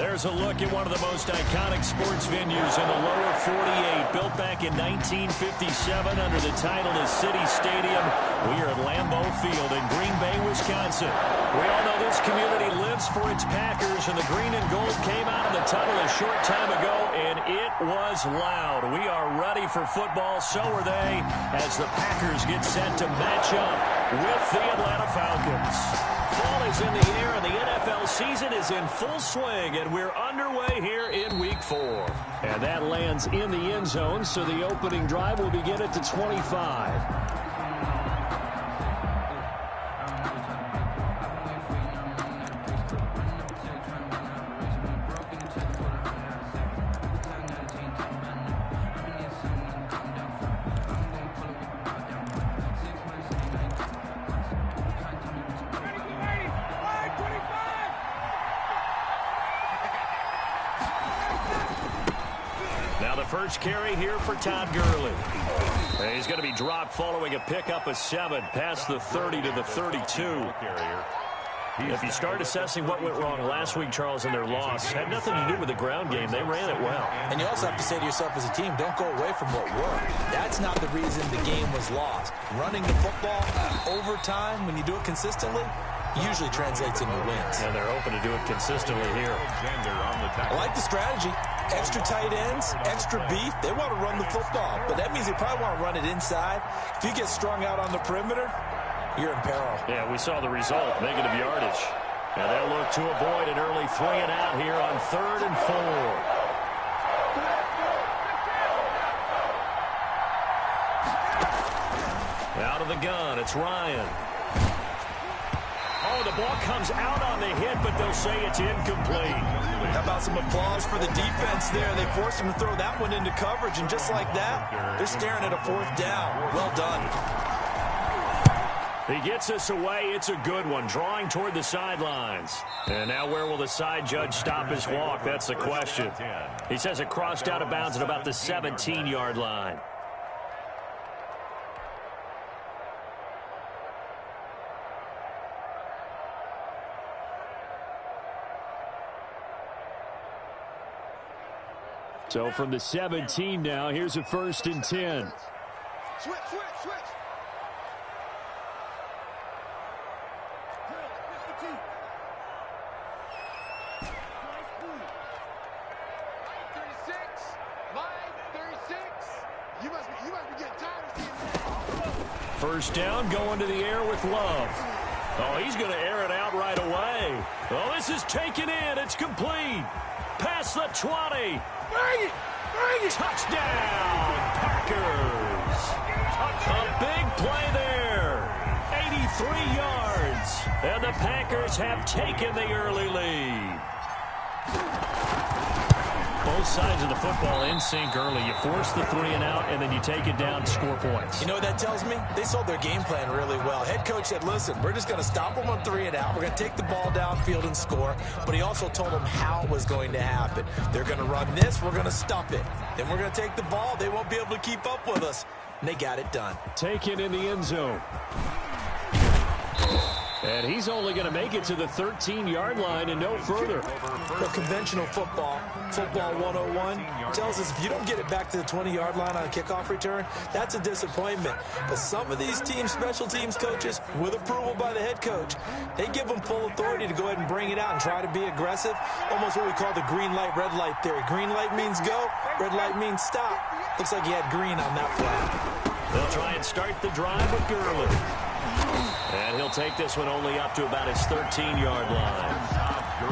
There's a look at one of the most iconic sports venues in the lower 48. Built back in 1957 under the title of City Stadium. We are at Lambeau Field in Green Bay, Wisconsin. We all know this community lives for its Packers, and the green and gold came out of the tunnel a short time ago, and it was loud. We are ready for football, so are they, as the Packers get set to match up with the Atlanta Falcons. Fall is in the air, and the NFL season is in full swing, and we're underway here in Week 4. And that lands in the end zone, so the opening drive will begin at the 25. First carry here for Todd Gurley. He's going to be dropped following a pickup of 7 past the 30 to the 32. If you start assessing what went wrong last week, Charles, in their loss, had nothing to do with the ground game. They ran it well. And you also have to say to yourself as a team, don't go away from what worked. That's not the reason the game was lost. Running the football overtime, when you do it consistently, usually translates into wins. And they're hoping to do it consistently here. I like the strategy. Extra tight ends, extra beef. They want to run the football, but that means they probably want to run it inside. If you get strung out on the perimeter, you're in peril. Yeah, we saw the result, negative yardage. And they'll look to avoid an early 3 and out here on 3rd and 4. Out of the gun, it's Ryan. Oh, the ball comes out on the hit, but they'll say it's incomplete. How about some applause for the defense there? They forced him to throw that one into coverage, and just like that, they're staring at a 4th down. Well done. He gets us away. It's a good one, drawing toward the sidelines. And now where will the side judge stop his walk? That's the question. He says it crossed out of bounds at about the 17-yard line. So from the 17 now, here's a 1st and 10. Switch. You must be getting tired of seeing that. First down, going to the air with Love. Oh, he's going to air it out right away. Oh, this is taken in. It's complete. Past the 20. Bring it! Touchdown, Packers. A big play there. 83 yards. And the Packers have taken the early lead. Both sides of the football in sync early. You force the 3 and out, and then you take it down to score points. You know what that tells me? They sold their game plan really well. Head coach said, listen, we're just going to stop them on 3 and out. We're going to take the ball downfield and score. But he also told them how it was going to happen. They're going to run this. We're going to stop it. Then we're going to take the ball. They won't be able to keep up with us. And they got it done. Taken in the end zone. And he's only going to make it to the 13-yard line and no further. The conventional football 101, tells us if you don't get it back to the 20-yard line on a kickoff return, that's a disappointment. But some of these teams, special teams coaches, with approval by the head coach, they give them full authority to go ahead and bring it out and try to be aggressive. Almost what we call the green light, red light theory. Green light means go, red light means stop. Looks like he had green on that play. They'll try and start the drive with Gurley. And he'll take this one only up to about his 13-yard line.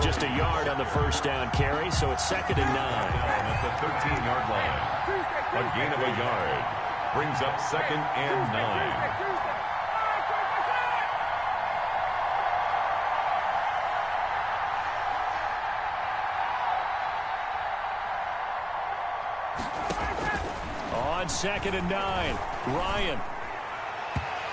Just a yard on the first down carry, so it's 2nd and 9. At the 13-yard line. A gain of a yard. Brings up 2nd and 9. On 2nd and 9, Ryan.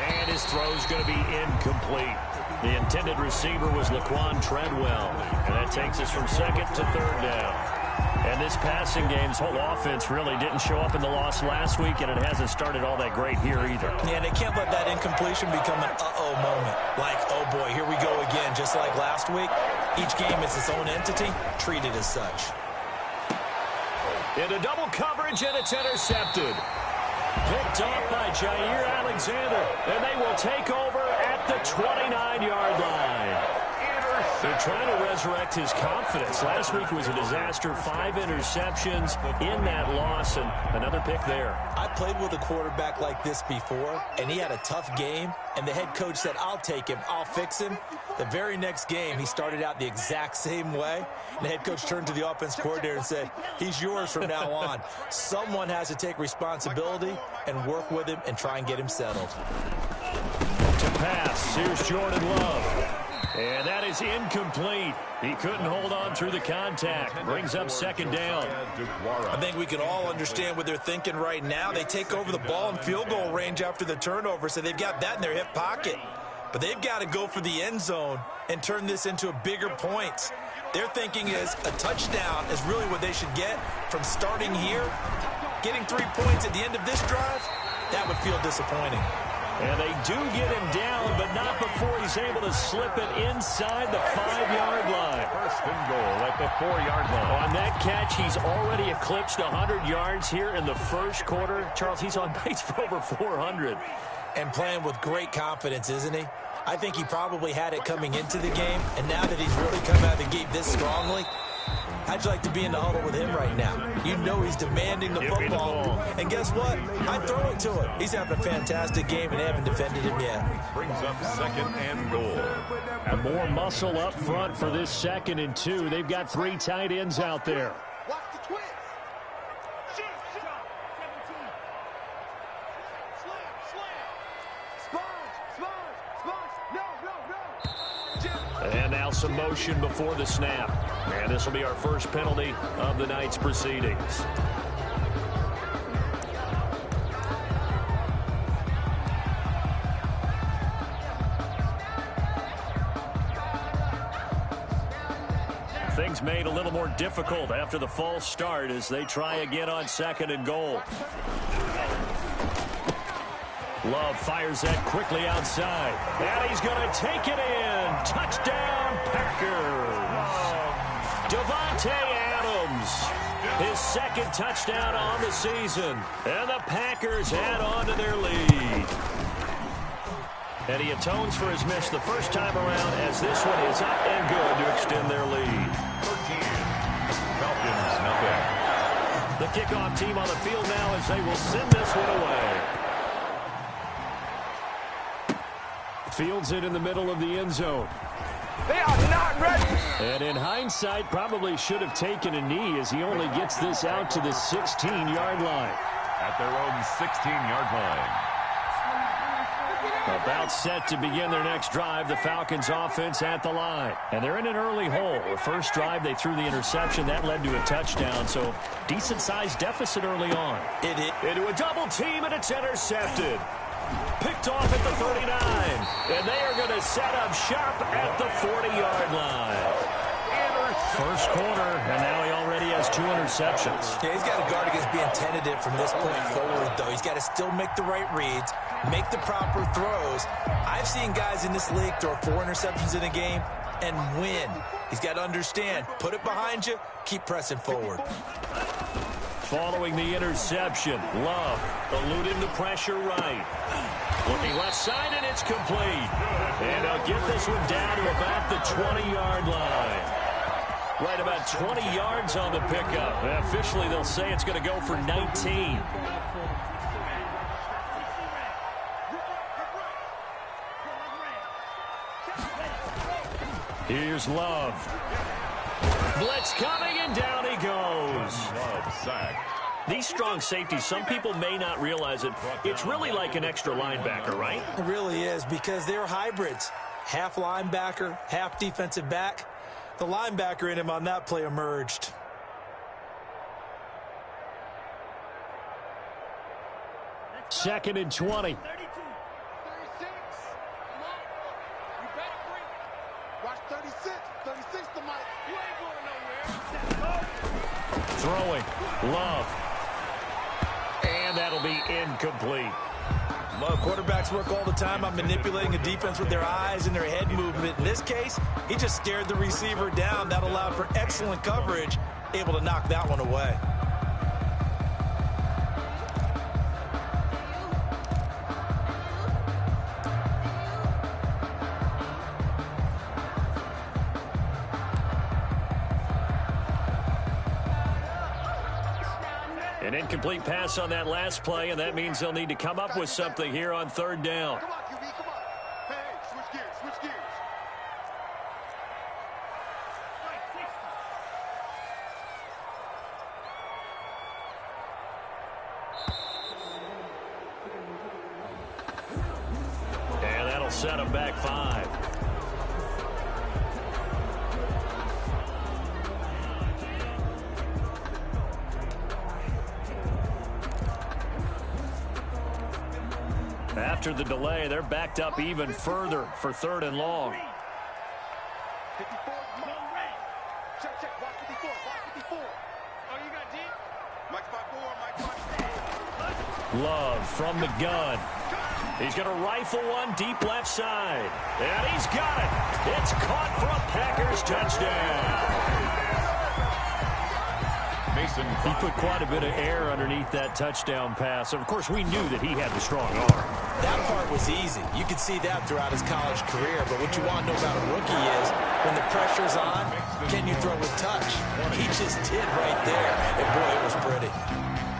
And his throw's going to be incomplete. The intended receiver was Laquan Treadwell. And that takes us from second to third down. And this passing game's whole offense really didn't show up in the loss last week, and it hasn't started all that great here either. Yeah, they can't let that incompletion become an uh-oh moment. Like, oh boy, here we go again, just like last week. Each game is its own entity, treated as such. Into double coverage, and it's intercepted. Picked off by Jair Alexander, and they will take over at the 29-yard line. They're trying to resurrect his confidence. Last week was a disaster. 5 interceptions in that loss, and another pick there. I played with a quarterback like this before, and he had a tough game, and the head coach said, I'll take him, I'll fix him. The very next game, he started out the exact same way, and the head coach turned to the offense coordinator and said, he's yours from now on. Someone has to take responsibility and work with him and try and get him settled. To pass, here's Jordan Love. And that is incomplete. He couldn't hold on through the contact. Brings up second down. I think we can all understand what they're thinking right now. They take over the ball in field goal range after the turnover, so they've got that in their hip pocket. But they've got to go for the end zone and turn this into a bigger point. Their thinking is a touchdown is really what they should get from starting here. Getting 3 points at the end of this drive, that would feel disappointing. And they do get him down, but not before he's able to slip it inside the 5-yard line. First and goal at the 4-yard line. On that catch, he's already eclipsed 100 yards here in the first quarter. Charles, he's on pace for over 400. And playing with great confidence, isn't he? I think he probably had it coming into the game, and now that he's really come out of the gate this strongly, how'd you like to be in the huddle with him right now? You know he's demanding the football. And guess what? I'd throw it to him. He's having a fantastic game, and they haven't defended him yet. Brings up second and goal. And more muscle up front for this 2nd and 2. They've got 3 tight ends out there. Watch the twist. Shoot. Slam. And now some motion before the snap. And this will be our first penalty of the night's proceedings. Things made a little more difficult after the false start as they try again on 2nd and goal. Love fires that quickly outside. And he's going to take it in. Touchdown, Packers. Davante Adams, his 2nd touchdown on the season. And the Packers add on to their lead. And he atones for his miss the first time around as this one is up and good to extend their lead. 13. Falcons, nothing. The kickoff team on the field now as they will send this one away. Fields it in the middle of the end zone. They are not ready. And in hindsight, probably should have taken a knee as he only gets this out to the 16-yard line. At their own 16-yard line. About set to begin their next drive, the Falcons offense at the line. And they're in an early hole. The first drive, they threw the interception. That led to a touchdown, so decent-sized deficit early on. Into a double team, and it's intercepted. Picked off at the 39. And they are going to set up shop at the 40-yard line. First quarter, and now he already has 2 interceptions. Yeah, he's got to guard against being tentative from this point forward, though. He's got to still make the right reads, make the proper throws. I've seen guys in this league throw 4 interceptions in a game and win. He's got to understand, put it behind you, keep pressing forward. Following the interception, Love eluding the pressure right. Looking left side, and it's complete. And they'll get this one down to about the 20-yard line. Right about 20 yards on the pickup. And officially, they'll say it's going to go for 19. Here's Love. Blitz coming, and down he goes. Love sacked. These strong safeties, some people may not realize it. It's really like an extra linebacker, right? It really is, because they're hybrids. Half linebacker, half defensive back. The linebacker in him on that play emerged. Second and 20. throwing. Love. And that'll be incomplete. Well, quarterbacks work all the time on manipulating a defense with their eyes and their head movement. In this case, he just stared the receiver down. That allowed for excellent coverage, able to knock that one away. An incomplete pass on that last play, and that means they'll need to come up with something here on third down. Come on, QB, come on. Hey, switch gears, switch gears. And that'll set him back 5. After the delay, they're backed up even further for 3rd and long. 54, check, check, watch 54, watch 54. Oh, you got deep? Mike's by 4, Mike's by 4. Love from the gun. He's going to rifle one deep left side. And he's got it. It's caught for a Packers touchdown. He put quite a bit of air underneath that touchdown pass. Of course, we knew that he had the strong arm. That part was easy. You could see that throughout his college career. But what you want to know about a rookie is when the pressure's on, can you throw with touch? He just did right there. And, boy, it was pretty.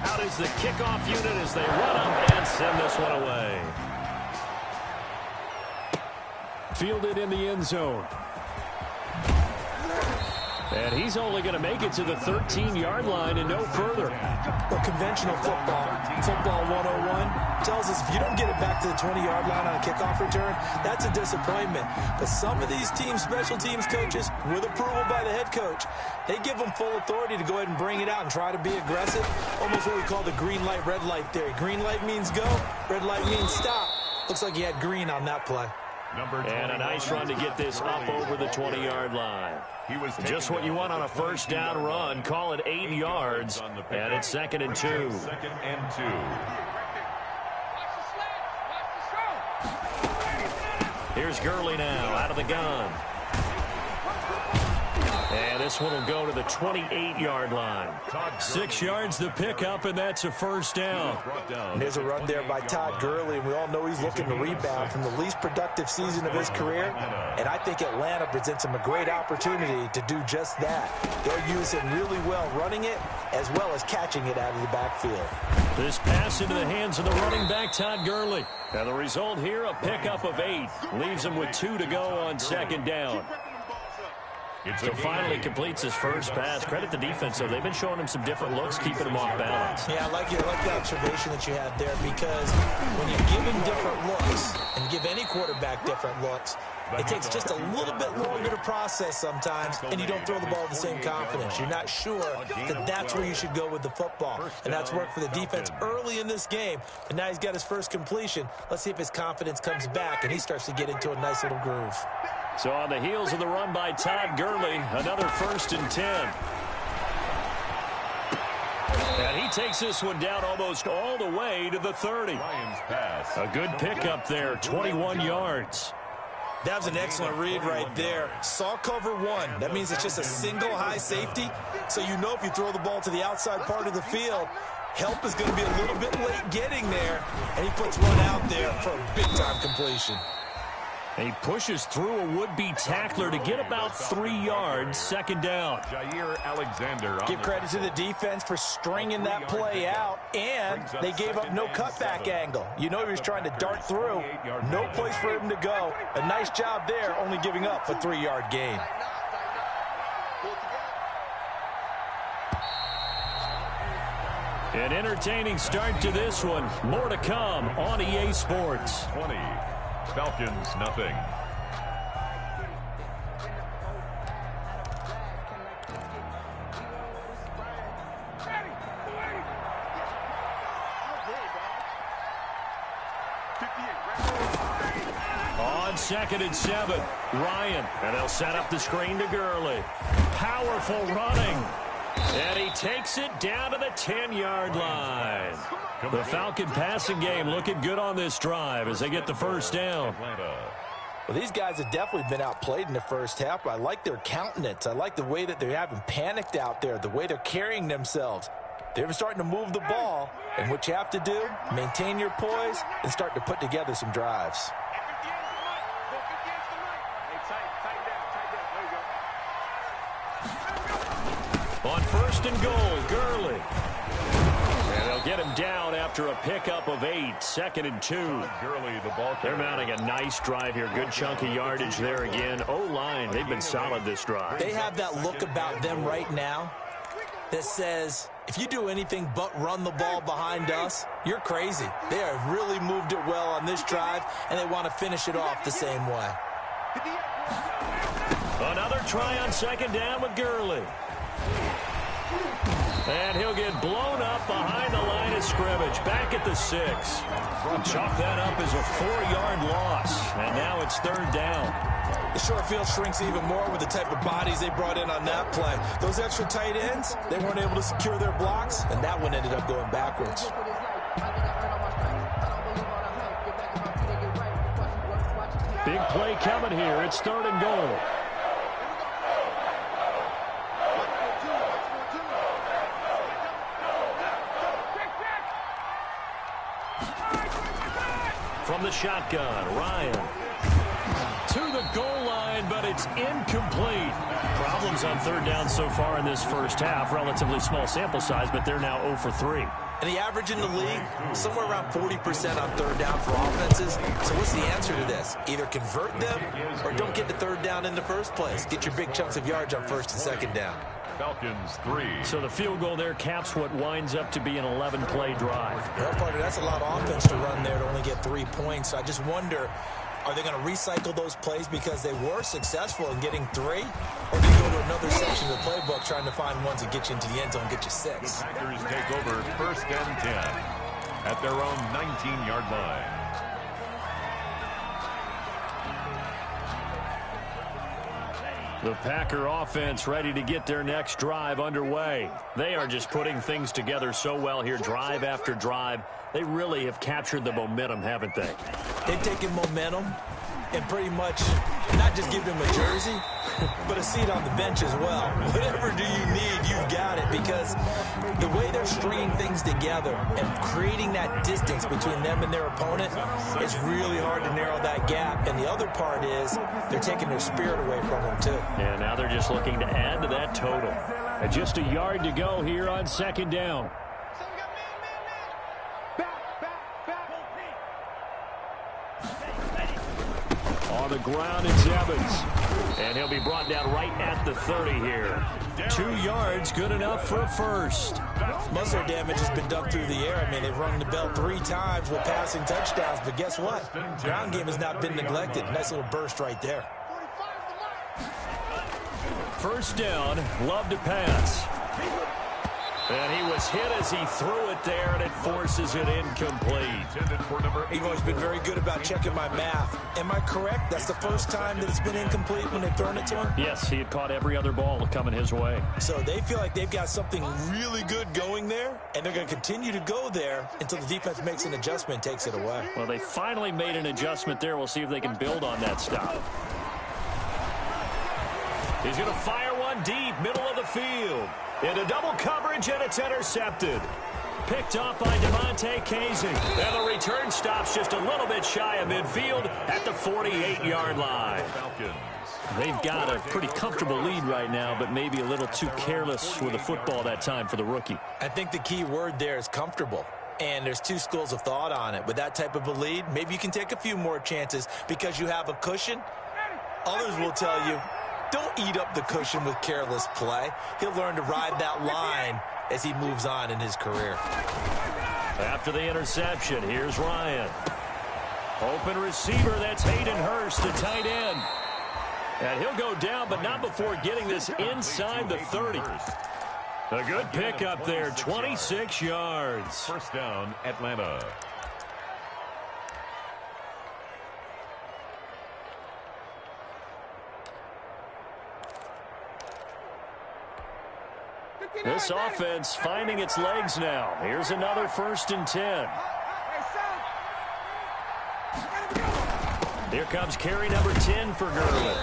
Out is the kickoff unit as they run up and send this one away. Fielded in the end zone. And he's only going to make it to the 13-yard line and no further. Well, conventional football 101, tells us if you don't get it back to the 20-yard line on a kickoff return, that's a disappointment. But some of these special teams coaches, with approval by the head coach, they give them full authority to go ahead and bring it out and try to be aggressive. Almost what we call the green light, red light theory. Green light means go, red light means stop. Looks like he had green on that play. And a nice run to get this up over the 20-yard line. Just what you want on a first down run. Call it 8 yards, and it's 2nd and 2. 2nd and 2. Here's Gurley now out of the gun. And this one will go to the 28-yard line. 6 yards the pickup, and that's a first down. And there's a run there by Todd Gurley, and we all know he's looking to rebound from the least productive season of his career. And I think Atlanta presents him a great opportunity to do just that. They'll use him really well running it as well as catching it out of the backfield. This pass into the hands of the running back, Todd Gurley. And the result here, a pickup of 8. Leaves him with 2 to go on 2nd down. So finally completes his first pass. Credit the defense, though. They've been showing him some different looks, keeping him off balance. Yeah, I like the observation that you had there, because when you give him different looks and give any quarterback different looks, it takes just a little bit longer to process sometimes, and you don't throw the ball with the same confidence. You're not sure that that's where you should go with the football. And that's worked for the defense early in this game. And now he's got his first completion. Let's see if his confidence comes back and he starts to get into a nice little groove. So on the heels of the run by Todd Gurley, another 1st and 10. And he takes this one down almost all the way to the 30. A good pickup there, 21 yards. That was an excellent read right there. Saw cover 1. That means it's just a single high safety. So you know if you throw the ball to the outside part of the field, help is going to be a little bit late getting there. And he puts one out there for a big-time completion. And he pushes through a would-be tackler to get about 3 yards, 2nd down. Jair Alexander. Give credit to the defense for stringing that play out, and they gave up no cutback angle. You know he was trying to dart through. No place for him to go. A nice job there, only giving up a 3-yard gain. An entertaining start to this one. More to come on EA Sports. 20. Falcons, nothing. On 2nd and 7, Ryan. And they'll set up the screen to Gurley. Powerful running. And he takes it down to the 10-yard line. The Falcon passing game looking good on this drive as they get the first down. Well, these guys have definitely been outplayed in the first half, but I like their countenance. I like the way that they're having panicked out there, the way they're carrying themselves. They're starting to move the ball, and what you have to do, maintain your poise and start to put together some drives. On first and goal, Gurley. And they'll get him down after a pickup of 8, 2nd and 2. Gurley, the ball. They're mounting a nice drive here. Good chunk of yardage there again. O-line, they've been solid this drive. They have that look about them right now that says, if you do anything but run the ball behind us, you're crazy. They have really moved it well on this drive, and they want to finish it off the same way. Another try on 2nd down with Gurley. And he'll get blown up behind the line of scrimmage. Back at the 6. Chalk that up as a 4-yard loss. And now it's 3rd down. The short field shrinks even more with the type of bodies they brought in on that play. Those extra tight ends, they weren't able to secure their blocks, and that one ended up going backwards. Big play coming here. It's 3rd and goal. From the shotgun, Ryan. To the goal line, but it's incomplete. Problems on 3rd down so far in this first half. Relatively small sample size, but they're now 0 for 3. And the average in the league, somewhere around 40% on 3rd down for offenses. So what's the answer to this? Either convert them or don't get the 3rd down in the first place. Get your big chunks of yards on 1st and 2nd down. Falcons 3. So the field goal there caps what winds up to be an 11-play drive. Well, partner, that's a lot of offense to run there to only get 3 points. So I just wonder, are they going to recycle those plays because they were successful in getting 3? Or do you go to another section of the playbook trying to find ones that get you into the end zone and get you 6? Packers take over 1st and 10 at their own 19-yard line. The Packer offense ready to get their next drive underway. They are just putting things together so well here, drive after drive. They really have captured the momentum, haven't they? They've taken momentum and pretty much not just give them a jersey, but a seat on the bench as well. Whatever do you need, you've got it, because the way they're stringing things together and creating that distance between them and their opponent, it's really hard to narrow that gap. And the other part is they're taking their spirit away from them, too. And now they're just looking to add to that total. And just a yard to go here on 2nd down. On the ground, it's Evans. And he'll be brought down right at the 30 here. 2 yards, good enough for a first. Most of their damage has been done through the air. I mean, they've rung the bell 3 times with passing touchdowns, but guess what? Ground game has not been neglected. Nice little burst right there. First down, Love to pass. And he was hit as he threw it there, and it forces it incomplete. You've always been very good about checking my math. Am I correct? That's the first time that it's been incomplete when they've thrown it to him? Yes, he had caught every other ball coming his way. So they feel like they've got something really good going there, and they're going to continue to go there until the defense makes an adjustment and takes it away. Well, they finally made an adjustment there. We'll see if they can build on that stop. He's going to fire one deep, middle of the field. Into double coverage, and it's intercepted. Picked off by Devontae Casey. And the return stops just a little bit shy of midfield at the 48-yard line. They've got a pretty comfortable lead right now, but maybe a little too careless with the football that time for the rookie. I think the key word there is comfortable. And there's 2 schools of thought on it. With that type of a lead, maybe you can take a few more chances because you have a cushion. Others will tell you, don't eat up the cushion with careless play. He'll learn to ride that line as he moves on in his career. After the interception, here's Ryan. Open receiver, that's Hayden Hurst, the tight end. And he'll go down, but not before getting this inside the 30. A good pickup there, 26 yards. First down, Atlanta. This offense finding its legs now. Here's another 1st and 10. Here comes carry number 10 for Gurley.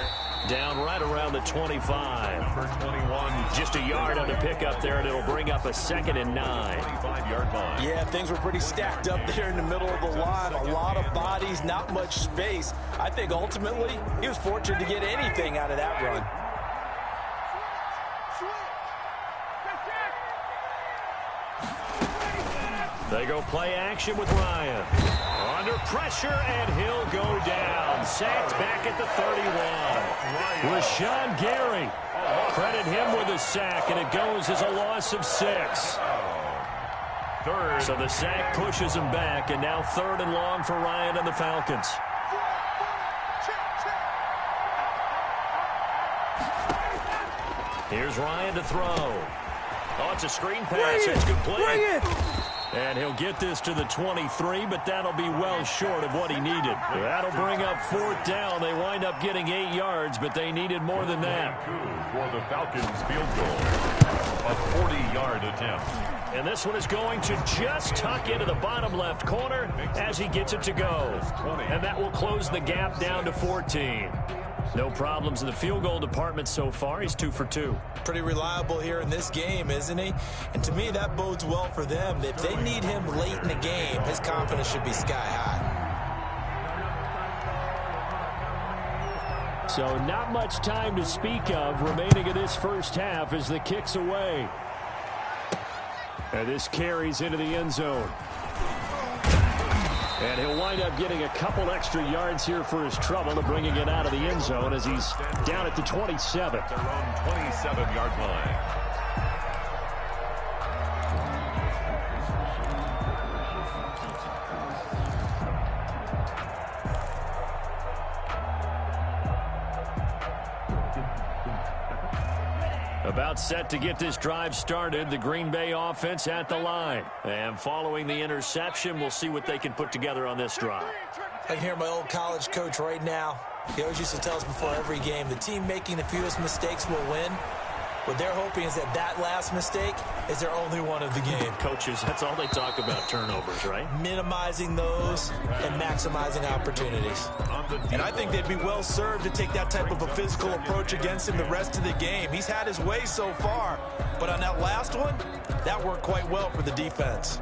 Down right around the 25. Number 21. Just a yard on the pickup there, and it'll bring up a 2nd and 9. 25-yard line. Yeah, things were pretty stacked up there in the middle of the line. A lot of bodies, not much space. I think ultimately he was fortunate to get anything out of that run. They go play action with Ryan. Under pressure, and he'll go down. Sacked back at the 31. Rashawn Gary. Credit him with a sack, and it goes as a loss of 6. Third. So the sack pushes him back, and now 3rd and long for Ryan and the Falcons. Here's Ryan to throw. Oh, it's a screen pass. It's complete. And he'll get this to the 23, but that'll be well short of what he needed. That'll bring up 4th down. They wind up getting 8 yards, but they needed more than that. For the Falcons field goal. A 40-yard attempt. And this one is going to just tuck into the bottom left corner as he gets it to go. And that will close the gap down to 14. No problems in the field goal department so far. He's 2 for 2. Pretty reliable here in this game, isn't he? And to me, that bodes well for them. If they need him late in the game, his confidence should be sky high. So not much time to speak of remaining in this first half as the kick's away. And this carries into the end zone. And he'll wind up getting a couple extra yards here for his trouble to bringing it out of the end zone as he's down at the 27. Their own 27-yard line. About set to get this drive started, the Green Bay offense at the line. And following the interception, we'll see what they can put together on this drive. I can hear my old college coach right now. He always used to tell us before every game, the team making the fewest mistakes will win. What they're hoping is that last mistake is their only one of the game. Coaches, that's all they talk about, turnovers, right? Minimizing those and maximizing opportunities. And I think they'd be well served to take that type of a physical approach against him the rest of the game. He's had his way so far, but on that last one, that worked quite well for the defense.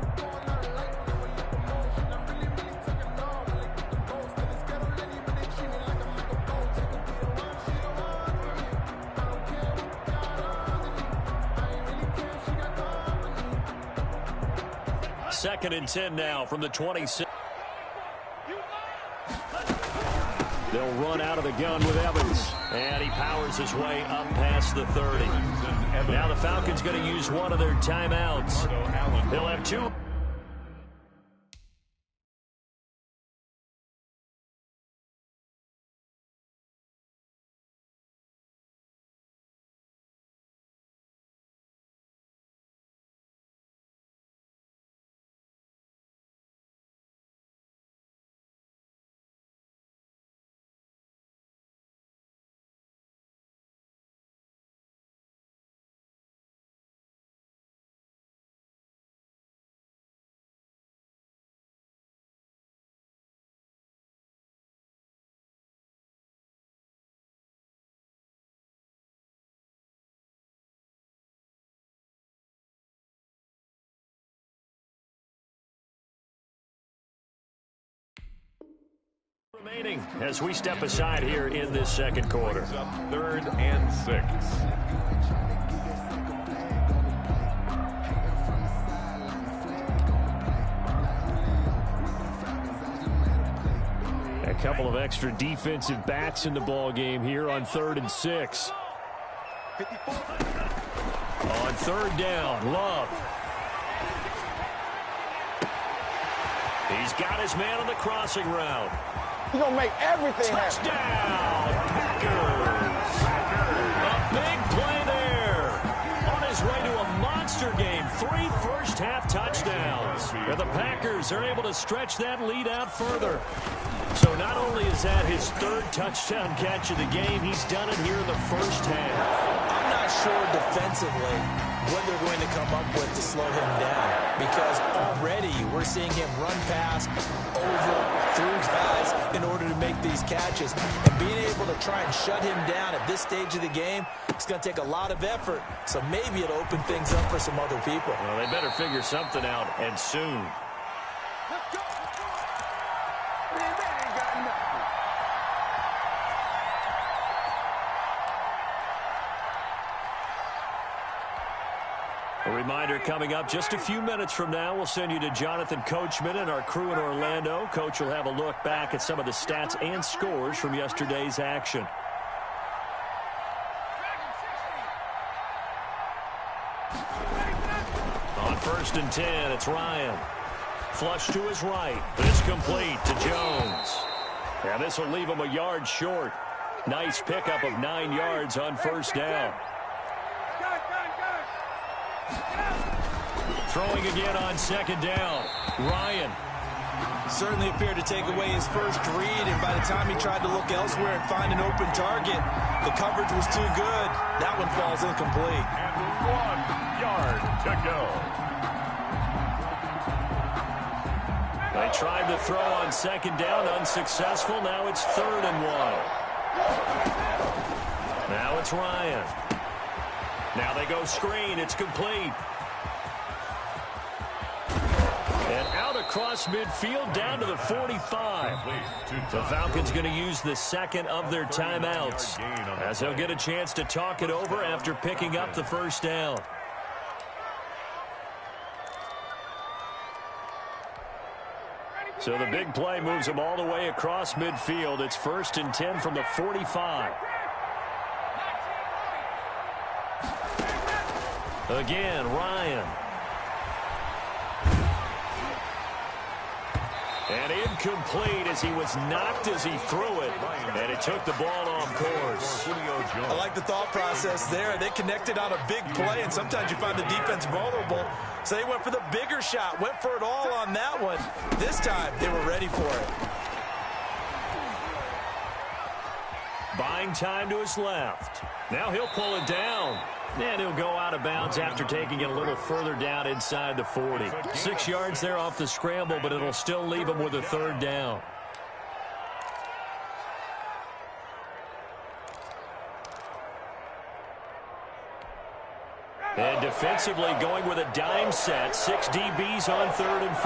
Second and 10 now from the 26. They'll run out of the gun with Evans. And he powers his way up past the 30. Now the Falcons going to use one of their timeouts. They'll have 2. Remaining as we step aside here in this second quarter. 3rd and 6. A couple of extra defensive backs in the ball game here on 3rd and 6. On 3rd down, Love. He's got his man on the crossing route. He's going to make everything happen. Touchdown, Packers. A big play there. On his way to a monster game. 3 first-half touchdowns. And the Packers are able to stretch that lead out further. So not only is that his 3rd touchdown catch of the game, he's done it here in the first half. I'm not sure defensively what they're going to come up with to slow him down, because already we're seeing him run past, over, through guys in order to make these catches. And being able to try and shut him down at this stage of the game, it's going to take a lot of effort. So maybe it'll open things up for some other people. Well, they better figure something out, and soon. Let's go. Man, that ain't got nothing. A reminder coming up just a few minutes from now. We'll send you to Jonathan Coachman and our crew in Orlando. Coach will have a look back at some of the stats and scores from yesterday's action. On 1st and 10, it's Ryan. Flush to his right. It's complete to Jones. And this will leave him a yard short. Nice pickup of 9 yards on 1st down. Throwing again on 2nd down. Ryan. Certainly appeared to take away his first read, and by the time he tried to look elsewhere and find an open target, the coverage was too good. That one falls incomplete. And 1 yard to go. They tried to throw on 2nd down, unsuccessful. Now it's 3rd and 1. Now it's Ryan. Now they go screen. It's complete. And out across midfield down to the 45. The Falcons going to use the 2nd of their timeouts, as they'll get a chance to talk it over after picking up the 1st down. So the big play moves them all the way across midfield. It's 1st and 10 from the 45. Again, Ryan. And incomplete as he was knocked as he threw it. And it took the ball off course. I like the thought process there. They connected on a big play, and sometimes you find the defense vulnerable. So they went for the bigger shot, went for it all on that one. This time, they were ready for it. Buying time to his left. Now he'll pull it down. And he'll go out of bounds after taking it a little further down inside the 40. 6 yards there off the scramble, but it'll still leave him with a 3rd down. And defensively going with a dime set. 6 DBs on 3rd and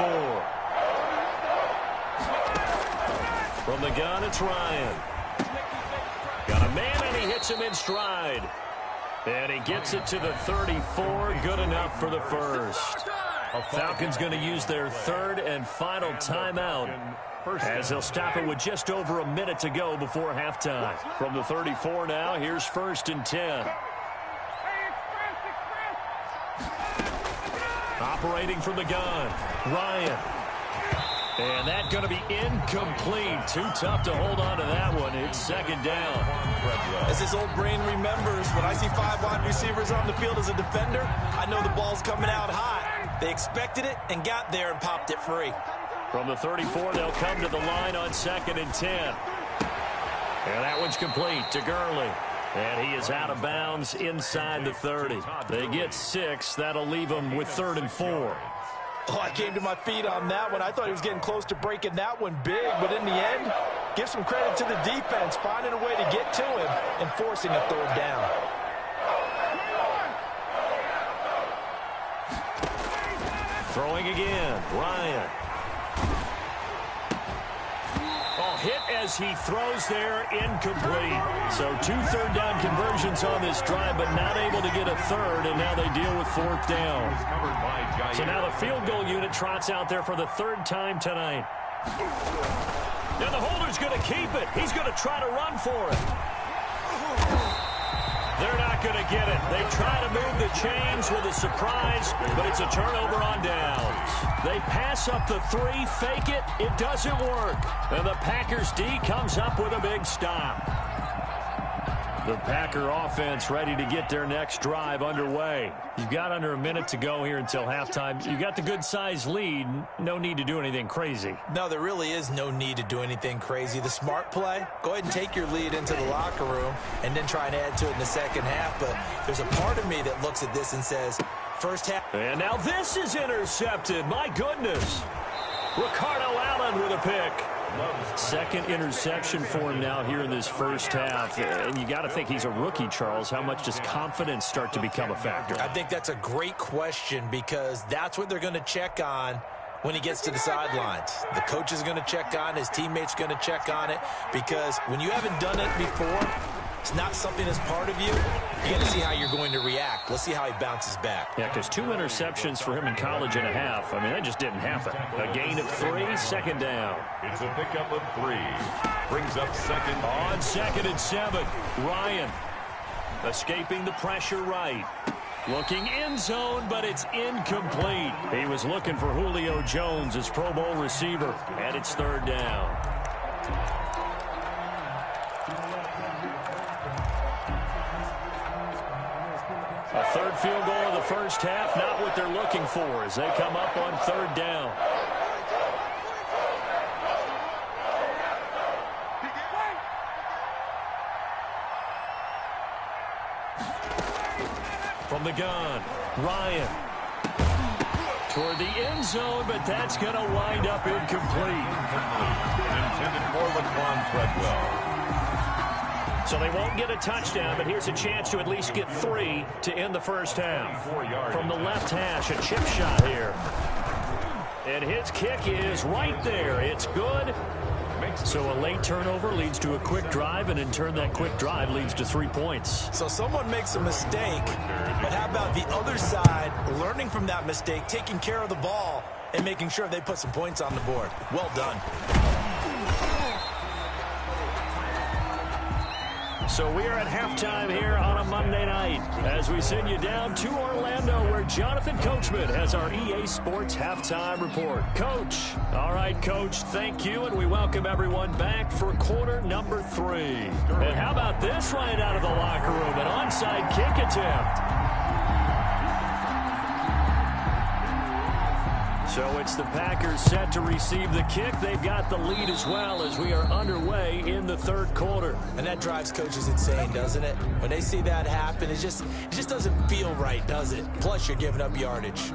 4. From the gun, it's Ryan. Got a man, and he hits him in stride. And he gets it to the 34. Good enough for the 1st. Falcons going to use their 3rd and final timeout, as they'll stop it with just over a minute to go before halftime. From the 34 now, here's 1st and 10. Operating from the gun, Ryan. And that's going to be incomplete. Too tough to hold on to that one. It's 2nd down. As his old brain remembers, when I see 5 wide receivers on the field as a defender, I know the ball's coming out hot. They expected it and got there and popped it free. From the 34, they'll come to the line on 2nd and 10. And that one's complete to Gurley. And he is out of bounds inside the 30. They get 6. That'll leave them with 3rd and 4. Oh, I came to my feet on that one. I thought he was getting close to breaking that one big, but in the end, give some credit to the defense, finding a way to get to him and forcing a 3rd down. Throwing again, Ryan. Oh, hit as he throws there, incomplete. So 2 3rd down conversions on this drive, but not able to get a 3rd, and now they deal with 4th down. So now the field goal unit trots out there for the 3rd time tonight. Now the holder's going to keep it. He's going to try to run for it. They're not going to get it. They try to move the chains with a surprise, but it's a turnover on downs. They pass up the 3, fake it. It doesn't work. And the Packers D comes up with a big stop. The Packer offense ready to get their next drive underway. You've got under a minute to go here until halftime. You've got the good-sized lead. No need to do anything crazy. No, there really is no need to do anything crazy. The smart play, go ahead and take your lead into the locker room and then try and add to it in the second half. But there's a part of me that looks at this and says, first half. And now this is intercepted. My goodness. Ricardo Allen with a pick. Second interception for him now here in this first half. And you got to think he's a rookie, Charles. How much does confidence start to become a factor? I think that's a great question because that's what they're going to check on when he gets to the sidelines. The coach is going to check on, his teammates going to check on it, because when you haven't done it before, it's not something that's part of you. You got to see how you're going to react. Let's see how he bounces back. Yeah, because 2 interceptions for him in college and a half. I mean, that just didn't happen. A gain of 3, second down. It's a pickup of 3. Brings up second. On 2nd and 7, Ryan escaping the pressure right. Looking end zone, but it's incomplete. He was looking for Julio Jones, his Pro Bowl receiver, and it's 3rd down. A 3rd field goal of the first half, not what they're looking for as they come up on 3rd down. From the gun, Ryan. Toward the end zone, but that's going to wind up incomplete. Intended for Laquan Treadwell. So they won't get a touchdown, but here's a chance to at least get 3 to end the first half. From the left hash, a chip shot here. And his kick is right there. It's good. So a late turnover leads to a quick drive, and in turn that quick drive leads to 3 points. So someone makes a mistake, but how about the other side learning from that mistake, taking care of the ball, and making sure they put some points on the board? Well done. So we are at halftime here on a Monday night as we send you down to Orlando where Jonathan Coachman has our EA Sports Halftime Report. Coach. All right, Coach, thank you, and we welcome everyone back for quarter number 3. And how about this right out of the locker room, an onside kick attempt. So it's the Packers set to receive the kick. They've got the lead as well as we are underway in the 3rd quarter. And that drives coaches insane, doesn't it? When they see that happen, it just doesn't feel right, does it? Plus, you're giving up yardage.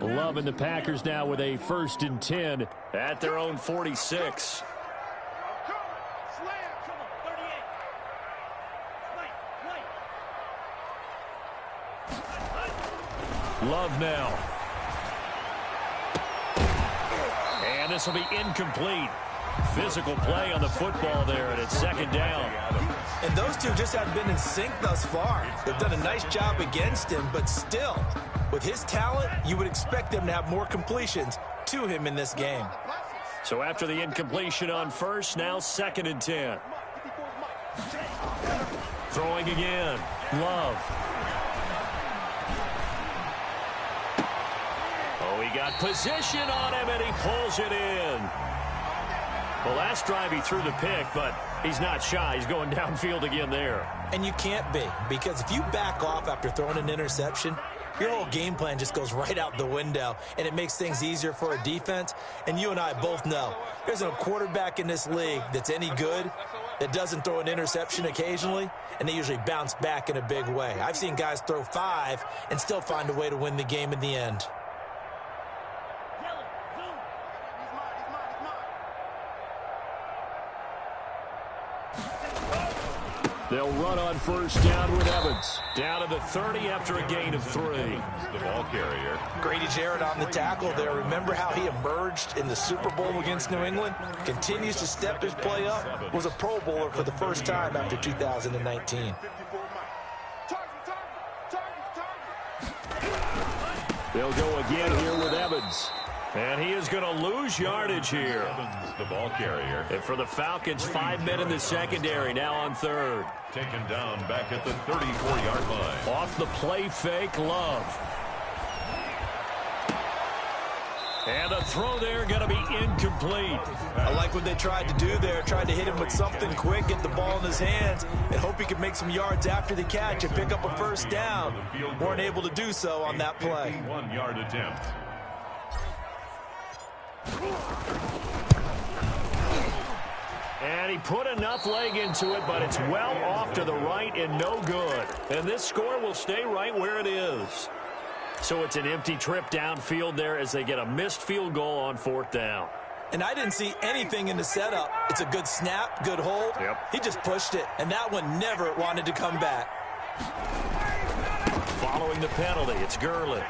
Loving the Packers now with a 1st and 10 at their own 46. Love now. And this will be incomplete. Physical play on the football there, and it's 2nd down. And those two just haven't been in sync thus far. They've done a nice job against him, but still, with his talent, you would expect them to have more completions to him in this game. So after the incompletion on 1st, now 2nd and 10. Throwing again. Love. Oh, he got position on him, and he pulls it in. The last drive he threw the pick, but he's not shy. He's going downfield again there. And you can't be, because if you back off after throwing an interception, your whole game plan just goes right out the window, and it makes things easier for a defense. And you and I both know there's no quarterback in this league that's any good that doesn't throw an interception occasionally, and they usually bounce back in a big way. I've seen guys throw 5 and still find a way to win the game in the end. They'll run on 1st down with Evans. Down to the 30 after a gain of 3. The ball carrier. Grady Jarrett on the tackle there. Remember how he emerged in the Super Bowl against New England? Continues to step his play up. Was a Pro Bowler for the first time after 2019. They'll go again here with Evans. And he is going to lose yardage here. Evans, the ball carrier. And for the Falcons, 5 men in the secondary, now on 3rd. Taken down back at the 34-yard line. Off the play fake, Love. And the throw there going to be incomplete. I like what they tried to do there. Tried to hit him with something quick, get the ball in his hands, and hope he could make some yards after the catch and pick up a first down. Weren't able to do so on that play. 1-yard attempt. And he put enough leg into it, but it's well off to the right and no good. And this score will stay right where it is. So it's an empty trip downfield there as they get a missed field goal on 4th down. And I didn't see anything in the setup. It's a good snap, good hold. Yep. He just pushed it, and that one never wanted to come back. Following the penalty, it's Gurley.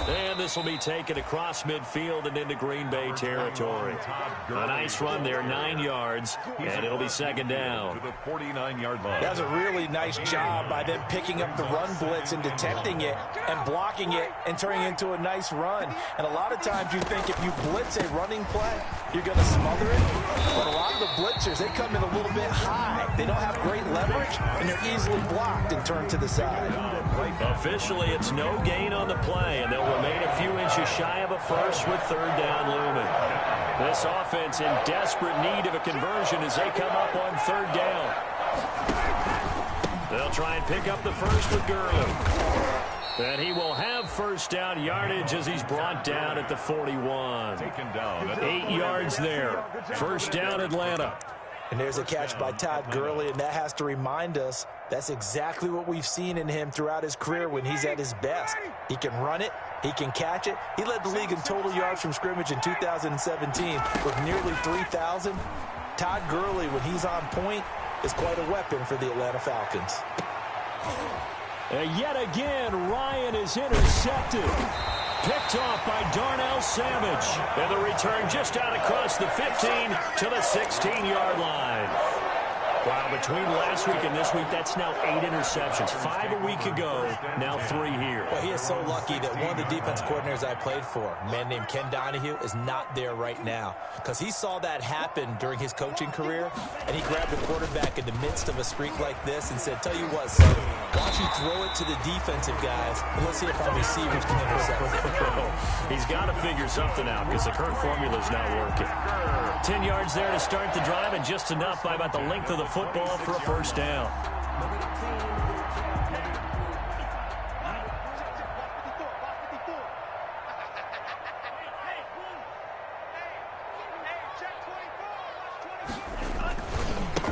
And this will be taken across midfield and into Green Bay territory. A nice run there, 9 yards, and it'll be 2nd down. To the 49-yard line. That was a really nice job by them picking up the run blitz and detecting it and blocking it and turning it into a nice run. And a lot of times you think if you blitz a running play, you're going to smother it. But a lot of the blitzers, they come in a little bit high. They don't have great leverage, and they're easily blocked and turned to the side. Officially, it's no gain on the play, and they'll remain a few inches shy of a first with 3rd down looming. This offense in desperate need of a conversion as they come up on 3rd down. They'll try and pick up the first with Gurley. And he will have first down yardage as he's brought down at the 41. Taken down. 8 yards there. First down, Atlanta. And there's a catch by Todd Gurley, and that has to remind us that's exactly what we've seen in him throughout his career when he's at his best. He can run it. He can catch it. He led the league in total yards from scrimmage in 2017 with nearly 3,000. Todd Gurley, when he's on point, is quite a weapon for the Atlanta Falcons. And yet again, Ryan is intercepted. Picked off by Darnell Savage. And the return just out across the 15 to the 16-yard line. Wow, between last week and this week, that's now 8 interceptions. 5 a week ago, now 3 here. Well, he is so lucky that one of the defense coordinators I played for, a man named Ken Donahue, is not there right now. Because he saw that happen during his coaching career, and he grabbed the quarterback in the midst of a streak like this and said, tell you what, son, why don't you throw it to the defensive guys, and let's see if our receivers can intercept it. He's got to figure something out because the current formula is not working. 10 yards there to start the drive, and just enough by about the length of the football for a first down.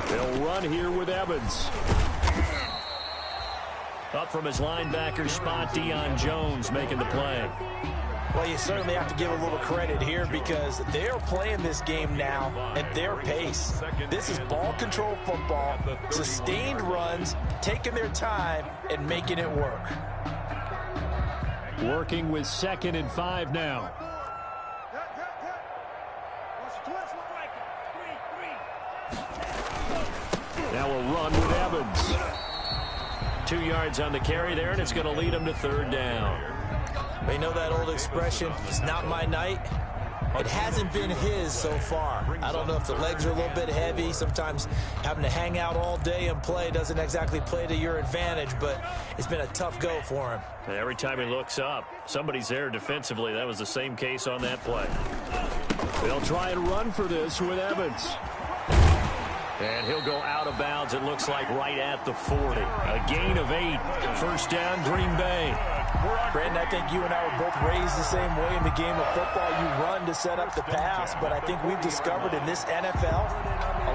They'll run here with Evans. Up from his linebacker spot, Deion Jones making the play. Well, you certainly have to give a little credit here because they're playing this game now at their pace. This is ball control football, sustained runs, taking their time and making it work. Working with 2nd and 5 now. Now we'll run with Evans. 2 yards on the carry there, and it's going to lead him to 3rd down. They know that old expression, it's not my night. It hasn't been his so far. I don't know if the legs are a little bit heavy. Sometimes having to hang out all day and play doesn't exactly play to your advantage, but it's been a tough go for him. Every time he looks up, somebody's there defensively. That was the same case on that play. They'll try and run for this with Evans. And he'll go out of bounds, it looks like, right at the 40. A gain of 8. First down, Green Bay. Brandon, I think you and I were both raised the same way in the game of football. You run to set up the pass, but I think we've discovered in this NFL,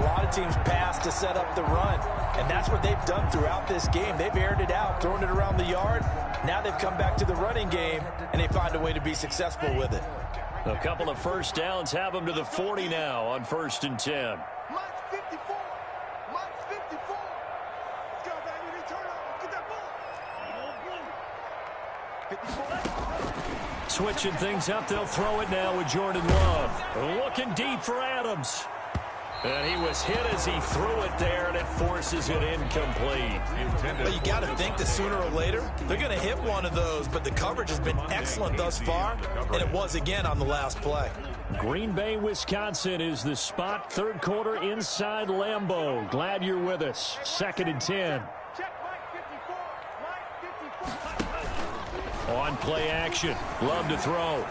a lot of teams pass to set up the run. And that's what they've done throughout this game. They've aired it out, thrown it around the yard. Now they've come back to the running game, and they find a way to be successful with it. A couple of first downs have them to the 40 now on 1st and 10. Switching things up, they'll throw it now with Jordan Love. Looking deep for Adams. And he was hit as he threw it there, and it forces it incomplete. Well, you got to think that sooner or later, they're going to hit one of those, but the coverage has been excellent thus far, and it was again on the last play. Green Bay, Wisconsin is the spot. 3rd quarter inside Lambeau. Glad you're with us. 2nd and 10. On play action. Love to throw.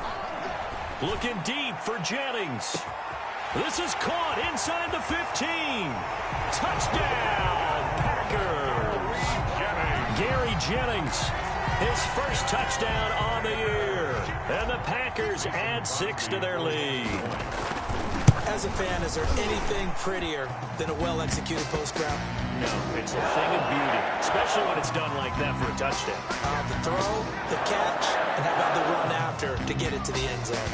Looking deep for Jennings. This is caught inside the 15. Touchdown, Packers. Gary Jennings, his first touchdown on the year. And the Packers add 6 to their lead. As a fan, is there anything prettier than a well-executed post route? No, it's a thing of beauty, especially when it's done like that for a touchdown. The throw, the catch, and how about the run after to get it to the end zone?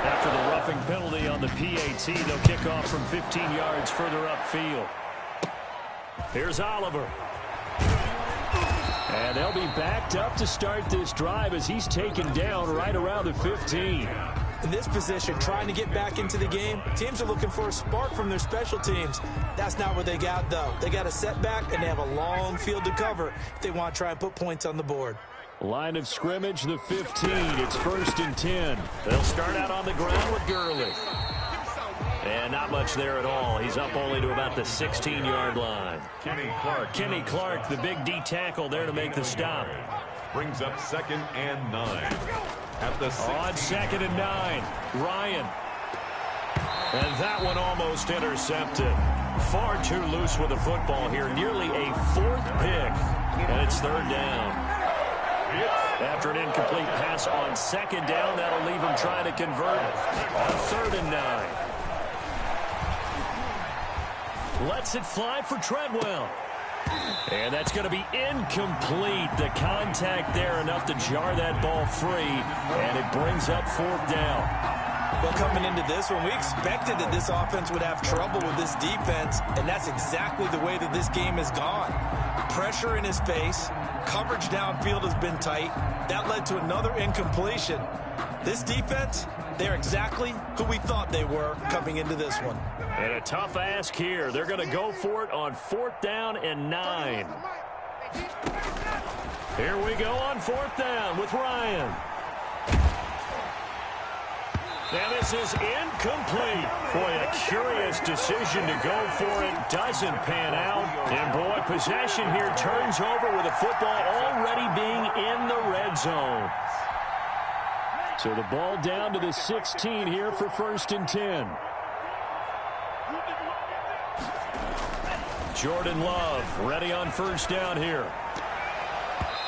After the roughing penalty on the PAT, they'll kick off from 15 yards further upfield. Here's Oliver. And they'll be backed up to start this drive as he's taken down right around the 15. In this position, trying to get back into the game, teams are looking for a spark from their special teams. That's not what they got, though. They got a setback, and they have a long field to cover if they want to try and put points on the board. Line of scrimmage, the 15. It's 1st and 10. They'll start out on the ground with Gurley. And not much there at all. He's up only to about the 16-yard line. Kenny Clark, the big D tackle there to make the stop. Brings up 2nd and 9. At the 16. On 2nd and 9, Ryan. And that one almost intercepted. Far too loose with the football here. Nearly a 4th pick. And it's 3rd down. After an incomplete pass on 2nd down, that'll leave him trying to convert on 3rd and 9. Lets it fly for Treadwell. And that's going to be incomplete. The contact there enough to jar that ball free, and it brings up 4th down. Well, coming into this one, we expected that this offense would have trouble with this defense, and that's exactly the way that this game has gone. Pressure in his face, coverage downfield has been tight. That led to another incompletion. This defense, they're exactly who we thought they were coming into this one. And a tough ask here. They're going to go for it on 4th down and 9. Here we go on 4th down with Ryan. Now this is incomplete. Boy, a curious decision to go for it. Doesn't pan out. And boy, possession here turns over with the football already being in the red zone. So the ball down to the 16 here for 1st and 10. Jordan Love ready on 1st down here.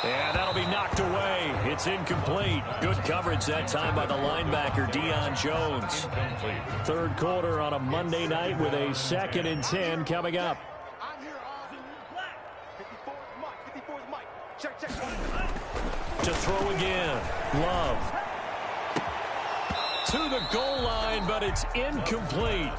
And that'll be knocked away. It's incomplete. Good coverage that time by the linebacker, Deion Jones. 3rd quarter on a Monday night with a 2nd and 10 coming up. To throw again. Love. To the goal line, but it's incomplete.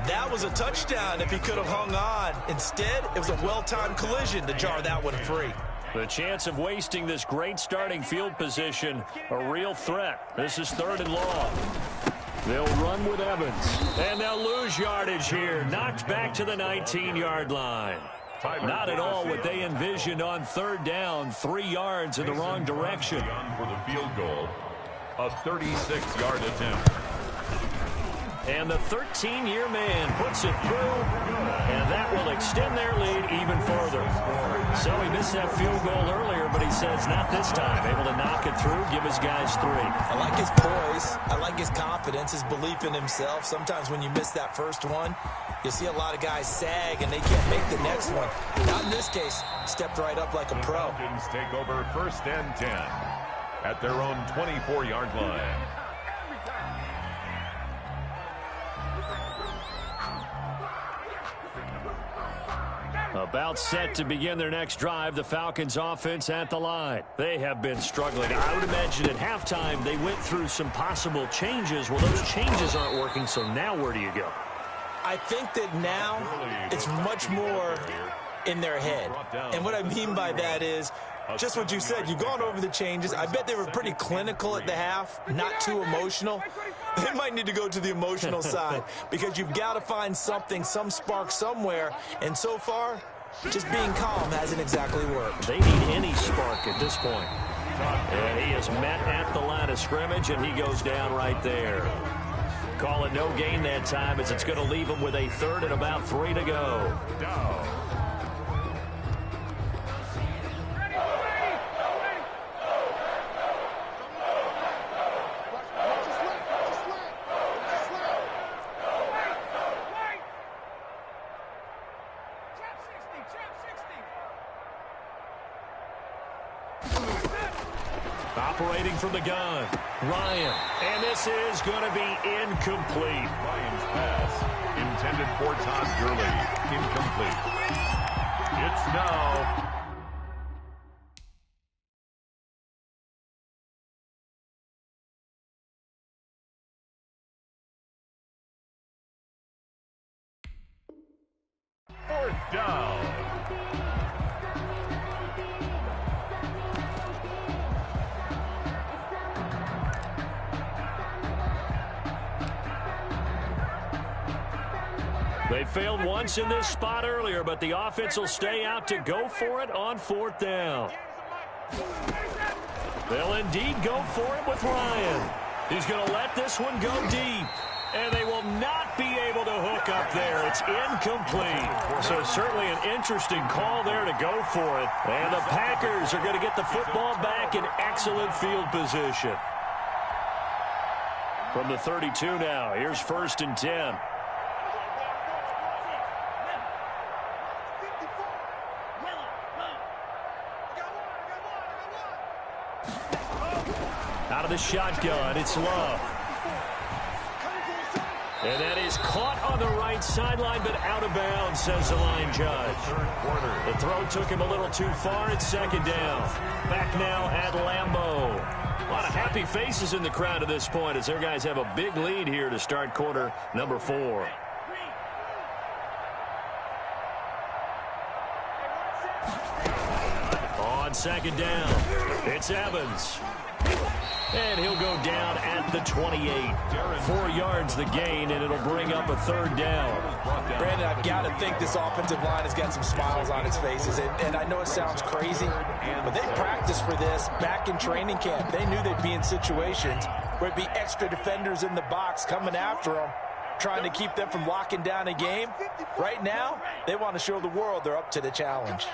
That was a touchdown if he could have hung on. Instead, it was a well-timed collision to jar that one free. The chance of wasting this great starting field position, a real threat. This is 3rd and long. They'll run with Evans. And they'll lose yardage here. Knocked back to the 19-yard line. Not at all what they envisioned on 3rd down. 3 yards in the wrong direction. For the field goal, a 36-yard attempt. And the 13-year man puts it through, and that will extend their lead even further. So he missed that field goal earlier, but he says not this time. Able to knock it through, give his guys 3. I like his poise. I like his confidence, his belief in himself. Sometimes when you miss that first one, you see a lot of guys sag, and they can't make the next one. Not in this case. Stepped right up like a pro. Falcons take over 1st and 10 at their own 24-yard line. About set to begin their next drive, the Falcons offense at the line. They have been struggling. I would imagine at halftime they went through some possible changes. Well, those changes aren't working, so now where do you go? I think that now it's much more in their head. And what I mean by that is just what you said. You've gone over the changes. I bet they were pretty clinical at the half, not too emotional. They might need to go to the emotional side because you've got to find something, some spark somewhere. And so far, just being calm hasn't exactly worked. They need any spark at this point. And he is met at the line of scrimmage, and he goes down right there. Call it no gain that time as it's going to leave him with a 3rd and about 3 to go. Operating from the gun, Ryan. And this is going to be incomplete. Ryan's pass, intended for Todd Gurley, incomplete. It's now fourth down. They failed once in this spot earlier, but the offense will stay out to go for it on fourth down. They'll indeed go for it with Ryan. He's going to let this one go deep. And they will not be able to hook up there. It's incomplete. So certainly an interesting call there to go for it. And the Packers are going to get the football back in excellent field position. From the 32 now, here's 1st and 10. Out of the shotgun, it's Love. And that is caught on the right sideline, but out of bounds, says the line judge. The throw took him a little too far. It's 2nd down. Back now at Lambeau. A lot of happy faces in the crowd at this point as their guys have a big lead here to start quarter number 4. On 2nd down, it's Evans. And he'll go down at the 28. 4 yards the gain, and it'll bring up a 3rd down. Brandon, I've got to think this offensive line has got some smiles on its faces. And I know it sounds crazy, but they practiced for this back in training camp. They knew they'd be in situations where it'd be extra defenders in the box coming after them, trying to keep them from locking down a game. Right now, they want to show the world they're up to the challenge.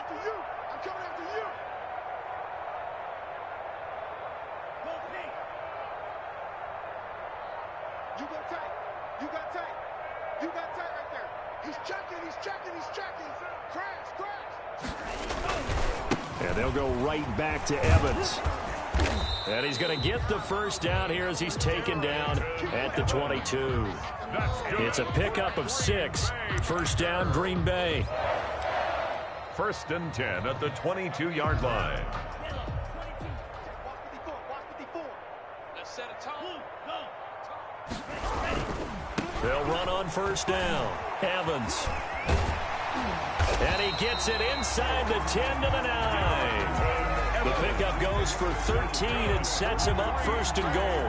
And they'll go right back to Evans. And he's going to get the 1st down here as he's taken down at the 22. It's a pickup of 6. 1st down, Green Bay. 1st and 10 at the 22-yard line. They'll run on 1st down. Evans. And he gets it inside the 10 to the 9. The pickup goes for 13 and sets him up 1st and goal.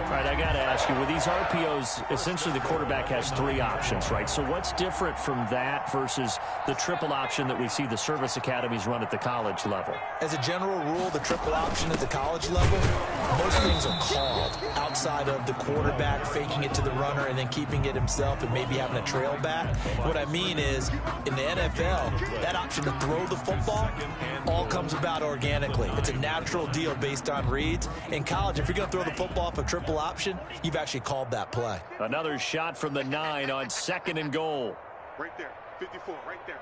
All right, I got to ask you, with these RPOs, essentially the quarterback has 3 options, right? So what's different from that versus the triple option that we see the service academies run at the college level? As a general rule, the triple option at the college level, most things are called outside of the quarterback faking it to the runner and then keeping it himself and maybe having a trail back. What I mean is, in the NFL, that option to throw the football all comes about organically. It's a natural deal based on reads. In college, if you're going to throw the football for triple option, you've actually called that play. Another shot from the 9 on 2nd and goal. Right there, 54, right there,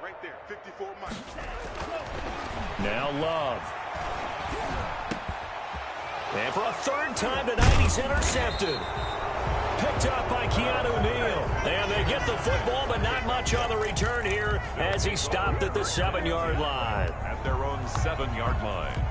54 miles. Now Love. And for a 3rd time tonight, he's intercepted. Picked up by Keanu Neal. And they get the football, but not much on the return here as he stopped at the 7-yard line. At their own 7-yard line.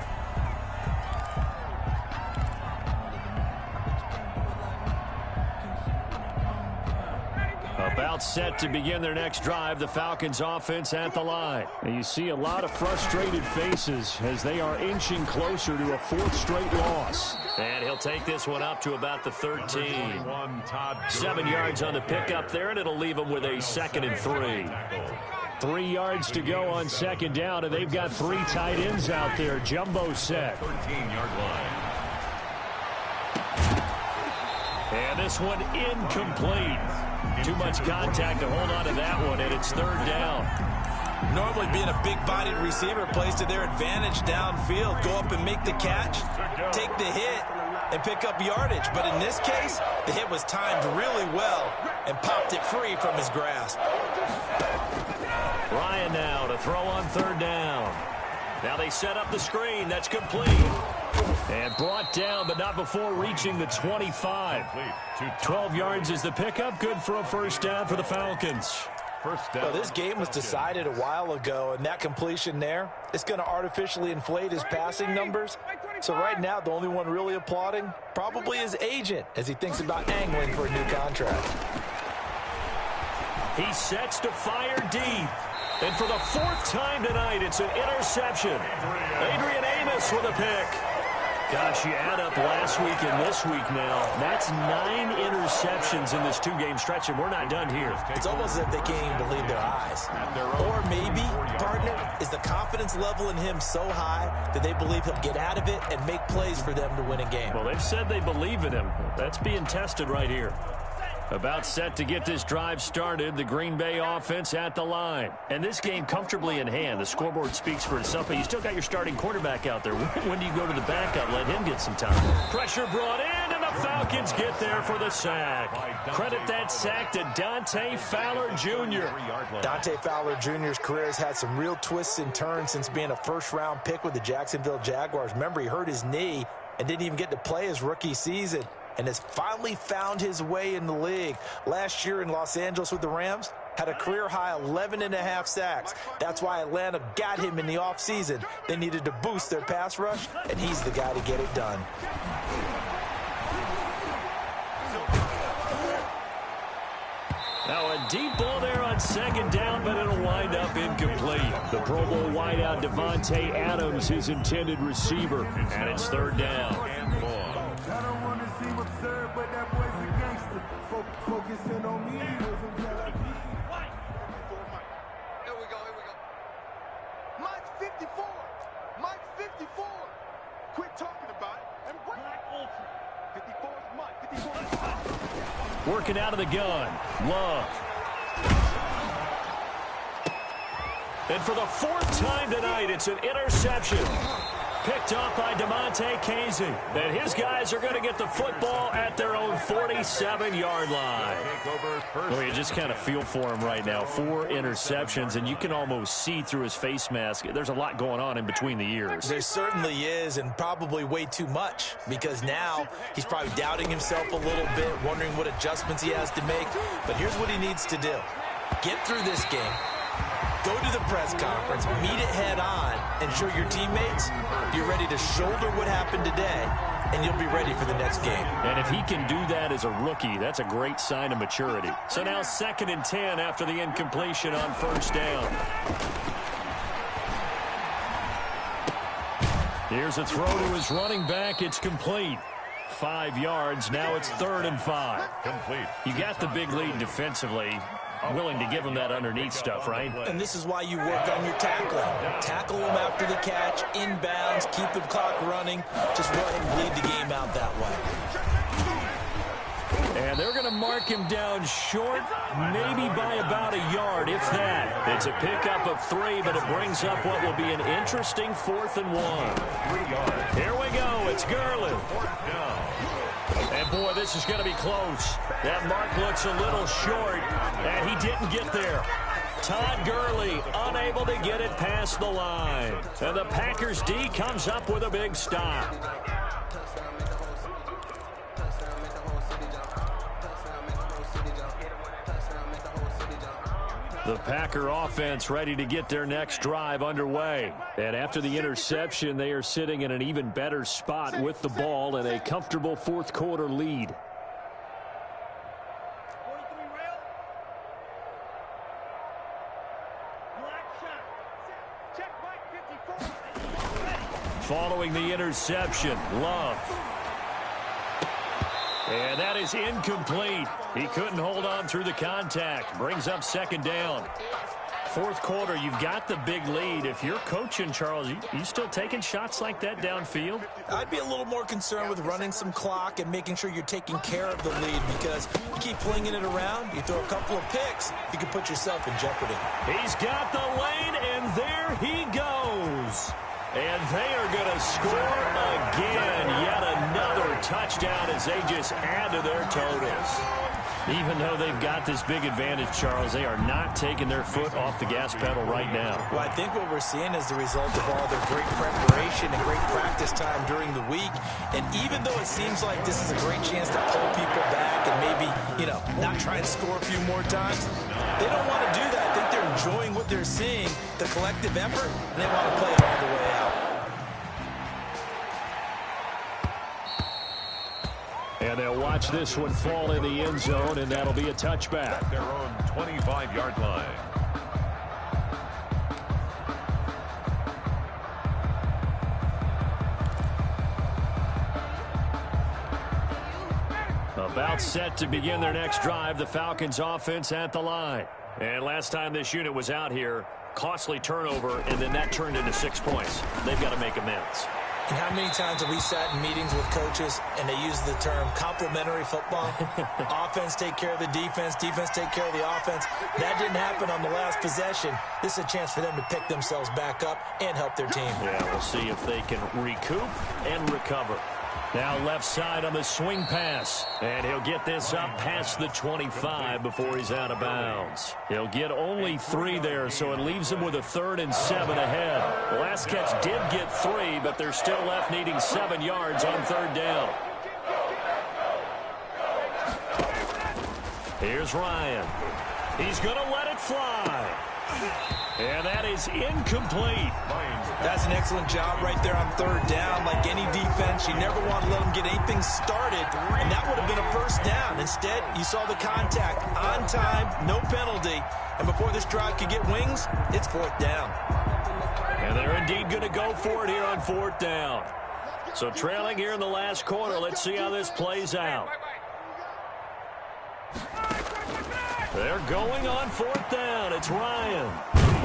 About set to begin their next drive, the Falcons offense at the line. And you see a lot of frustrated faces as they are inching closer to a 4th straight loss. And he'll take this one up to about the 13. 7 yards on the pickup there, and it'll leave them with a 2nd and 3. 3 yards to go on 2nd down, and they've got 3 tight ends out there. Jumbo set. 13-yard line. And this one incomplete. Too much contact to hold on to that one, and it's 3rd down. Normally being a big-bodied receiver plays to their advantage downfield. Go up and make the catch, take the hit, and pick up yardage. But in this case, the hit was timed really well and popped it free from his grasp. Ryan now to throw on 3rd down. Now they set up the screen. That's complete. And brought down, but not before reaching the 25. 12 yards is the pickup. Good for a first down for the Falcons. Well, this game was decided a while ago, and that completion there, it's going to artificially inflate his passing numbers. So right now, the only one really applauding probably his agent as he thinks about angling for a new contract. He sets to fire deep. And for the fourth time tonight, it's an interception. Adrian Amos with a pick. Gosh, you add up last week and this week now. That's 9 interceptions in this 2-game stretch, and we're not done here. It's almost as if they can't even believe their eyes. Or maybe, partner, is the confidence level in him so high that they believe he'll get out of it and make plays for them to win a game. Well, they've said they believe in him. That's being tested right here. About set to get this drive started, the Green Bay offense at the line. And this game comfortably in hand. The scoreboard speaks for itself, but you still got your starting quarterback out there. When do you go to the backup? Let him get some time. Pressure brought in, and the Falcons get there for the sack. Credit that sack to Dante Fowler Jr. Dante Fowler Jr.'s career has had some real twists and turns since being a first-round pick with the Jacksonville Jaguars. Remember, he hurt his knee and didn't even get to play his rookie season, and has finally found his way in the league. Last year in Los Angeles with the Rams, had a career-high 11.5 sacks. That's why Atlanta got him in the offseason. They needed to boost their pass rush, and he's the guy to get it done. Now a deep ball there on second down, but it'll wind up incomplete. The Pro Bowl wideout Devontae Adams, his intended receiver, and it's third down. I don't want to seem absurd, but that boy's a gangster. Focusing on me. Here we go. Mike's 54. Mike's 54. Quit talking about it and break. 54 is Mike. 54 is Mike. Working out of the gun. Love. And for the fourth time tonight, it's an interception. Picked off by DeMonte Casey. And his guys are going to get the football at their own 47-yard line. Well, you just kind of feel for him right now. 4 interceptions, and you can almost see through his face mask. There's a lot going on in between the ears. There certainly is, and probably way too much, because now he's probably doubting himself a little bit, wondering what adjustments he has to make. But here's what he needs to do. Get through this game. Go to the press conference, meet it head on, and show your teammates you're ready to shoulder what happened today, and you'll be ready for the next game. And if he can do that as a rookie, that's a great sign of maturity. So now 2nd and 10 after the incompletion on first down. Here's a throw to his running back. It's complete. 5 yards. Now it's 3rd and 5. Complete. You got the big lead defensively. Willing to give him that underneath stuff, right? And this is why you work on your tackling. Tackle him after the catch, inbounds, keep the clock running. Just go ahead and bleed the game out that way. And they're going to mark him down short, maybe by about a yard, if that. It's a pickup of 3, but it brings up what will be an interesting 4th and 1. Here we go. It's Gurley. And, boy, this is going to be close. That mark looks a little short, and he didn't get there. Todd Gurley unable to get it past the line. And the Packers D comes up with a big stop. The Packer offense ready to get their next drive underway. And after the interception, they are sitting in an even better spot with the ball and a comfortable 4th quarter lead. Following the interception, Love. And that is incomplete. He couldn't hold on through the contact. Brings up 2nd down. 4th quarter, you've got the big lead. If you're coaching, Charles, you still taking shots like that downfield? I'd be a little more concerned with running some clock and making sure you're taking care of the lead, because you keep flinging it around, you throw a couple of picks, you can put yourself in jeopardy. He's got the lane, and there he goes. And they are going to score again. Yet another touchdown as they just add to their totals. Even though they've got this big advantage, Charles, they are not taking their foot off the gas pedal right now. Well, I think what we're seeing is the result of all their great preparation and great practice time during the week. And even though it seems like this is a great chance to pull people back and maybe, not try and score a few more times, they don't want to do that. I think they're enjoying what they're seeing, the collective effort, and they want to play it all the way out. And they'll watch this one fall in the end zone, and that'll be a touchback. At their own 25-yard line. About set to begin their next drive, the Falcons offense at the line. And last time this unit was out here, costly turnover, and then that turned into 6 points. They've got to make amends. And how many times have we sat in meetings with coaches and they use the term complementary football? Offense take care of the defense, defense take care of the offense. That didn't happen on the last possession. This is a chance for them to pick themselves back up and help their team. Yeah, we'll see if they can recoup and recover. Now left side on the swing pass. And he'll get this up past the 25 before he's out of bounds. He'll get only 3 there, so it leaves him with a 3rd and 7 ahead. The last catch did get 3, but they're still left needing 7 yards on 3rd down. Here's Ryan. He's going to let it fly. And that is incomplete. That's an excellent job right there on 3rd down. Like any defense, you never want to let them get anything started, and that would have been a 1st down. Instead, you saw the contact on time, no penalty, and before this drive could get wings, it's 4th down. And they're indeed going to go for it here on 4th down. So trailing here in the last quarter, let's see how this plays out. They're going on 4th down. It's Ryan.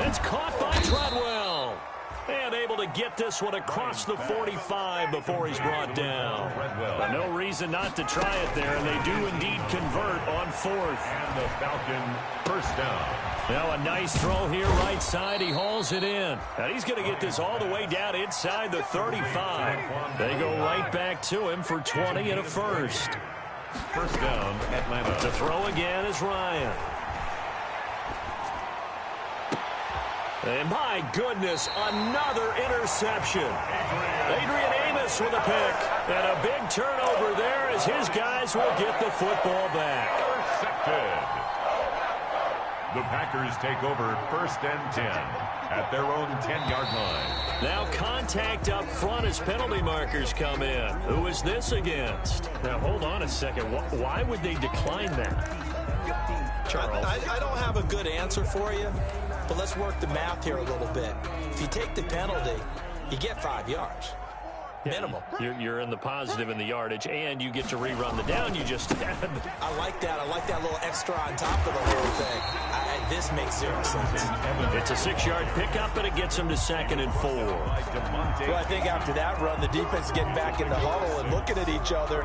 It's caught by Treadwell. And able to get this one across the 45 before he's brought down. But no reason not to try it there, and they do indeed convert on 4th. And the Falcon 1st down. Now a nice throw here right side. He hauls it in. And he's going to get this all the way down inside the 35. They go right back to him for 20 and a 1st. 1st down, Atlanta. The throw again is Ryan. And my goodness, another interception. Adrian Amos with a pick. And a big turnover there as his guys will get the football back. Intercepted. The Packers take over 1st and 10 at their own 10-yard line. Now contact up front as penalty markers come in. Who is this against? Now hold on a second. Why would they decline that? Charles. I don't have a good answer for you, but let's work the math here a little bit. If you take the penalty, you get 5 yards. Minimum. You're in the positive in the yardage, and you get to rerun the down you just had. I like that. I like that little extra on top of the whole thing. This makes 0 sense. It's a 6-yard pickup, and it gets them to 2nd and 4. Well, I think after that run, the defense is getting back in the huddle and looking at each other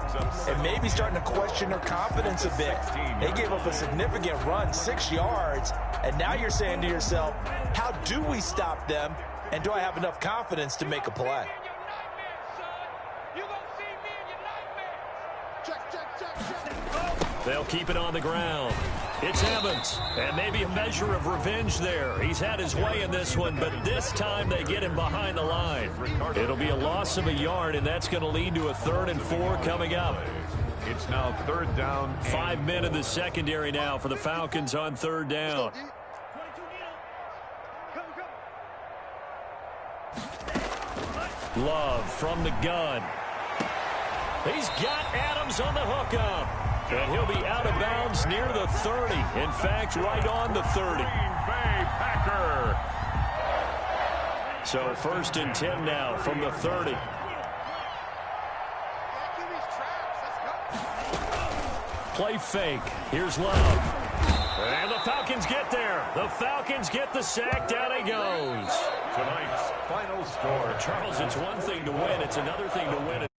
and maybe starting to question their confidence a bit. They gave up a significant run, 6 yards, and now you're saying to yourself, how do we stop them, and do I have enough confidence to make a play? They'll keep it on the ground. It's Evans, and maybe a measure of revenge there. He's had his way in this one, but this time they get him behind the line. It'll be a loss of a yard, and that's going to lead to a 3rd and 4 coming up. It's now 3rd down. 5 men in the secondary now for the Falcons on 3rd down. Love from the gun. He's got Adams on the hookup. And he'll be out of bounds near the 30. In fact, right on the 30. Bay Packer. So 1st and 10 now from the 30. Play fake. Here's Love. And the Falcons get there. The Falcons get the sack. Down he goes. Tonight's final score. Charles, it's one thing to win. It's another thing to win it.